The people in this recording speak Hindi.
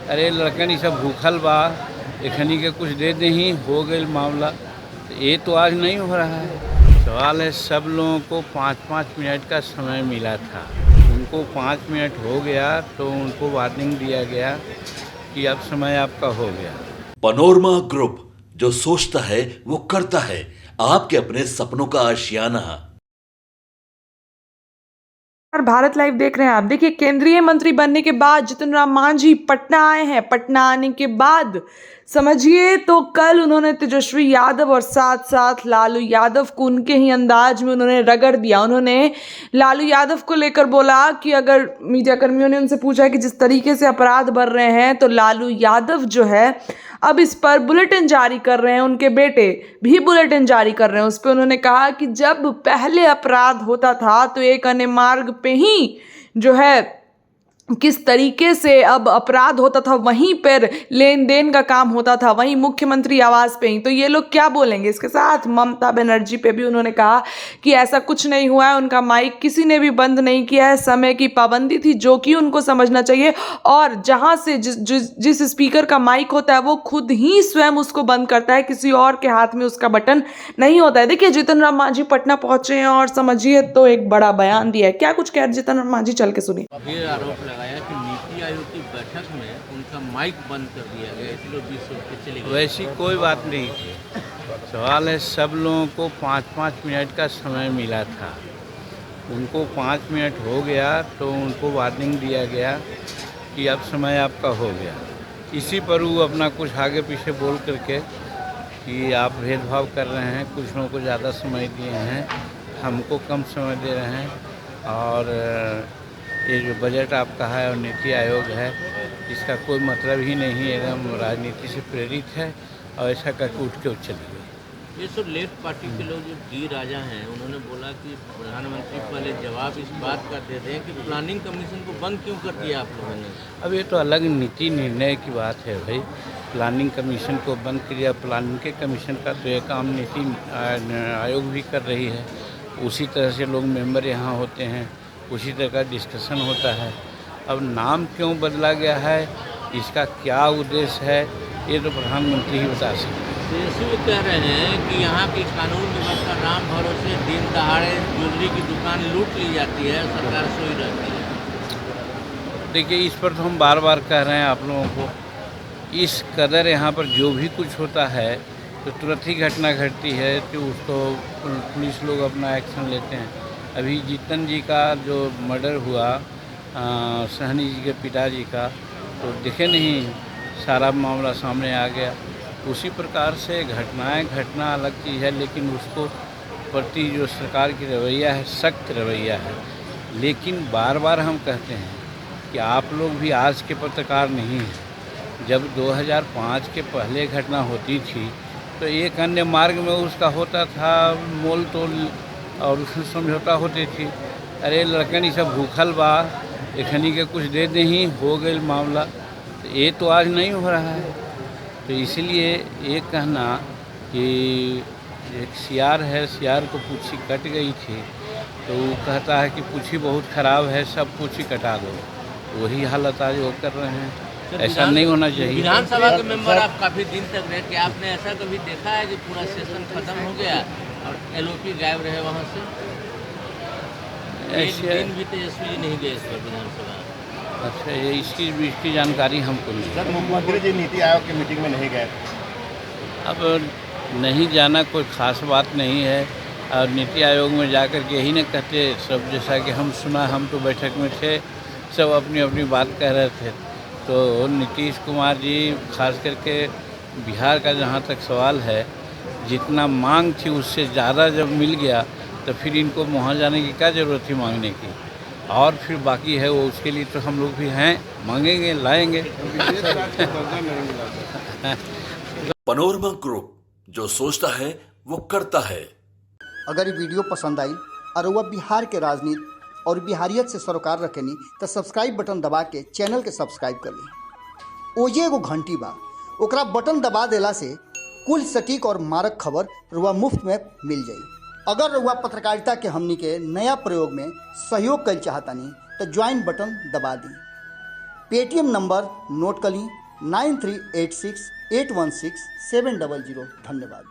अरे लड़कन ये सब भूखल बा, एखनी के कुछ दे दही हो गई मामला। तो ये तो आज नहीं हो रहा है। सवाल है, सब लोगों को 5-5 मिनट का समय मिला था, उनको 5 मिनट हो गया तो उनको वार्निंग दिया गया कि अब समय आपका हो गया। पनोरमा ग्रुप, जो सोचता है वो करता है। आपके अपने सपनों का आशियाना। और भारत लाइव देख रहे हैं आप। देखिए, केंद्रीय मंत्री बनने के बाद जितन राम मांझी पटना आए हैं। पटना आने के बाद समझिए तो कल उन्होंने तेजस्वी यादव और साथ साथ लालू यादव को उनके ही अंदाज में उन्होंने रगड़ दिया। उन्होंने लालू यादव को लेकर बोला कि अगर मीडिया कर्मियों ने उनसे पूछा कि जिस तरीके से अपराध बढ़ रहे हैं तो लालू यादव जो है अब इस पर बुलेटिन जारी कर रहे हैं, उनके बेटे भी बुलेटिन जारी कर रहे हैं। उस पर उन्होंने कहा कि जब पहले अपराध होता था तो एक अन्य मार्ग पे ही जो है किस तरीके से अब अपराध होता था, वहीं पर लेन देन का काम होता था, वहीं मुख्यमंत्री आवास पे ही। तो ये लोग क्या बोलेंगे? इसके साथ ममता बनर्जी पे भी उन्होंने कहा कि ऐसा कुछ नहीं हुआ है, उनका माइक किसी ने भी बंद नहीं किया है, समय की पाबंदी थी जो कि उनको समझना चाहिए। और जहां से जिस स्पीकर का माइक होता है वो खुद ही स्वयं उसको बंद करता है, किसी और के हाथ में उसका बटन नहीं होता है। देखिए, जीतन राम मांझी पटना पहुंचे हैं और समझिए तो एक बड़ा बयान दिया है। क्या कुछ कह जीतन राम मांझी, चल के सुनिए। ये आरोप लगाया कि नीति आयोग की बैठक में उनका माइक बंद कर दिया गया, इसलिए 20 रुपये चले गए। वैसी कोई बात नहीं थी। सवाल है, सब लोगों को 5-5 मिनट का समय मिला था, उनको 5 मिनट हो गया तो उनको वार्निंग दिया गया कि अब समय आपका हो गया। इसी पर वो अपना कुछ आगे पीछे बोल करके कि आप भेदभाव कर रहे हैं, कुछ लोगों को ज़्यादा समय दिए हैं, हमको कम समय दे रहे हैं, और ये जो बजट आपका है और नीति आयोग है इसका कोई मतलब ही नहीं, एकदम राजनीति से प्रेरित है। और ऐसा करके उठ के चली गई। ये सब लेफ्ट पार्टी के लोग जो डी राजा हैं, उन्होंने बोला कि प्रधानमंत्री पहले जवाब इस बात का दे दें कि प्लानिंग कमीशन को बंद क्यों कर दिया आप लोगों ने। अब ये तो अलग नीति निर्णय की बात है भाई। प्लानिंग कमीशन को बंद किया, प्लानिंग के कमीशन का तो ये काम नीति आयोग भी कर रही है। उसी तरह से लोग मेंबर यहाँ होते हैं, उसी तरह का डिस्कशन होता है। अब नाम क्यों बदला गया है, इसका क्या उद्देश्य है, ये तो प्रधानमंत्री ही बता सकते हैं। तेजस्वी कह रहे हैं कि यहाँ की कानून व्यवस्था राम भरोसे दिन दहाड़े ज्वेलरी की दुकान लूट ली जाती है, सरकार सोई रहती है। देखिए, इस पर तो हम बार बार कह रहे हैं आप लोगों को, इस कदर यहाँ पर जो भी कुछ होता है तो तुरंत ही घटना घटती है कि उसको पुलिस लोग अपना एक्शन लेते हैं। अभी जीतन जी का जो मर्डर हुआ, सहनी जी के पिताजी का, तो देखे नहीं, सारा मामला सामने आ गया। उसी प्रकार से घटना अलग चीज़ है, लेकिन उसको प्रति जो सरकार की रवैया है, सख्त रवैया है। लेकिन बार बार हम कहते हैं कि आप लोग भी आज के पत्रकार नहीं हैं। जब 2005 के पहले घटना होती थी तो एक अन्य मार्ग में उसका होता था मोल तोल और उसमें समझौता होती थी। अरे लड़कन ये सब भूखल बा, एखनी के कुछ दे दही हो गई मामला। तो ये तो आज नहीं हो रहा है। तो इसलिए ये कहना कि एक सियार है, सियार को पूँछी कट गई थी, तो वो कहता है कि पूँछी बहुत ख़राब है, सब पूँछी कटा दो। वही हालत आज वो कर रहे हैं। ऐसा नहीं होना चाहिए। विधानसभा के मेंबर आप काफ़ी दिन तक रहे, कि आपने ऐसा कभी देखा है कि पूरा सेशन खत्म हो गया और एलओपी गायब रहे वहाँ से? एक दिन भी तेजस्वी जी नहीं गए इस पर विधानसभा। अच्छा, ये इसकी जानकारी हमको नहीं। सर, मुख्यमंत्री जी नीति आयोग की मीटिंग में नहीं गए। अब नहीं जाना कोई ख़ास बात नहीं है, और नीति आयोग में जाकर के यही न कहते सब, जैसा कि हम सुना, हम तो बैठक में थे, सब अपनी अपनी बात कह रहे थे। तो नीतीश कुमार जी, खास करके बिहार का जहाँ तक सवाल है, जितना मांग थी उससे ज़्यादा जब मिल गया तो फिर इनको वहाँ जाने की क्या ज़रूरत थी मांगने की। और फिर बाकी है वो, उसके लिए तो हम लोग भी हैं, मांगेंगे, लाएंगे। पनोरमा ग्रुप, जो सोचता है वो करता है। अगर ये वीडियो पसंद आई और वह बिहार के राजनीति और बिहारियत से सरोकार रखेनी तो सब्सक्राइब बटन दबा के चैनल के सब्सक्राइब कर ली। ओजे एगो घंटी बा, ओकरा बटन दबा देला से कुल सटीक और मारक खबर रुआ मुफ्त में मिल जाई। अगर रुआ पत्रकारिता के हमनी के नया प्रयोग में सहयोग कर चाहतानी तो ज्वाइन बटन दबा दी। पेटीएम नंबर नोट कर ली 9386816700। धन्यवाद।